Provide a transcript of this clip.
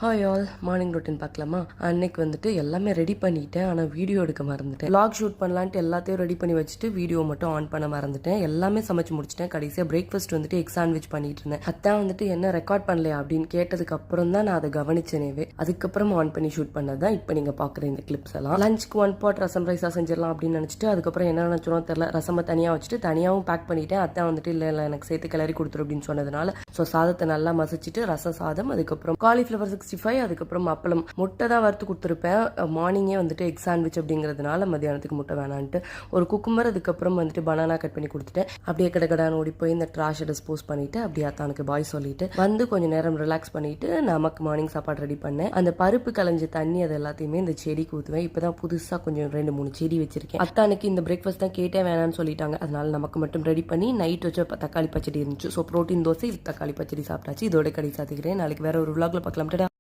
Hi all, morning routine பார்க்கலாமா? அன்னைக்கு வந்துட்டு எல்லாமே ரெடி பண்ணிட்டேன், ஆனால் வீடியோ எடுக்க மறந்துட்டேன். vlog ஷூட் பண்ணலான்ட்டு எல்லாத்தையும் ரெடி பண்ணி வச்சுட்டு வீடியோ மட்டும் ஆன் பண்ண மறந்துட்டேன். எல்லாமே சமைச்சு முடிச்சிட்டேன். கடைசியாக பிரேக்ஃபாஸ்ட் வந்துட்டு எக் சாண்ட்விச் பண்ணிட்டு இருந்தேன். அத்தான் வந்துட்டு என்ன ரெக்கார்ட் பண்ணலையா அப்படின்னு கேட்டதுக்கு அப்புறம் தான் நான் அதை கவனிச்சேனேவே. அதுக்கப்புறம் ஆன் பண்ணி ஷூட் பண்ணது தான் இப்போ நீங்கள் பார்க்குற இந்த கிளிப்ஸ் எல்லாம். லஞ்சுக்கு 1 pot ரசம் ரைஸாக செஞ்சிடலாம் அப்படின்னு நினச்சிட்டு அதுக்கப்புறம் என்ன நினச்சோம் தெரியல, ரசமை தனியாக வச்சுட்டு தனியாகவும் பேக் பண்ணிட்டேன். அத்தான் வந்துட்டு இல்லை எனக்கு சேர்த்து கிளறி கொடுத்துரு அப்படின்னு சொன்னதுனால ஸோ சாதத்தை நல்லா மசிச்சுட்டு ரசம் சாதம், அதுக்கப்புறம் காலிஃப்ளவர் 65, அதுக்கப்புறம் அப்பளம். முட்டை தான் வறுத்து கொடுத்துருப்பேன். மார்னிங்கே வந்துட்டு எக் சாண்ட்விச் அப்படிங்கிறதுனால மதியானத்துக்கு முட்டை வேணான்ட்டு ஒரு குக்கும்பர், அதுக்கப்புறம் வந்துட்டு பனானா கட் பண்ணி கொடுத்துட்டேன். அப்படியே கடகடான்னு ஓடி போய் இந்த ட்ராஷை டிஸ்போஸ் பண்ணிட்டு அப்படியே அத்தானுக்கு பாய் சொல்லிட்டு வந்து கொஞ்சம் நேரம் ரிலாக்ஸ் பண்ணிட்டு நமக்கு மார்னிங் சாப்பாடு ரெடி பண்ணேன். அந்த பருப்பு கலைஞ்ச தண்ணி அது எல்லாத்தையுமே இந்த செடிக்கு ஊற்றுவேன். இப்போதான் புதுசாக கொஞ்சம் 2-3 செடி வச்சிருக்கேன். அத்தானுக்கு இந்த பிரேக்ஃபாஸ்ட் தான் கேட்டேன் வேணான்னு சொல்லிட்டாங்க. அதனால நமக்கு மட்டும் ரெடி பண்ணி நைட் வச்சு தக்காளி பச்சடி இருந்துச்சு. ஸோ ப்ரோட்டீன் தோசை, தக்காளி பச்சடி சாப்பிட்டாச்சு. இதோட கடை சாத்திக்கிறேன். நாளைக்கு வேற ஒரு vlogல பார்க்கலாம்.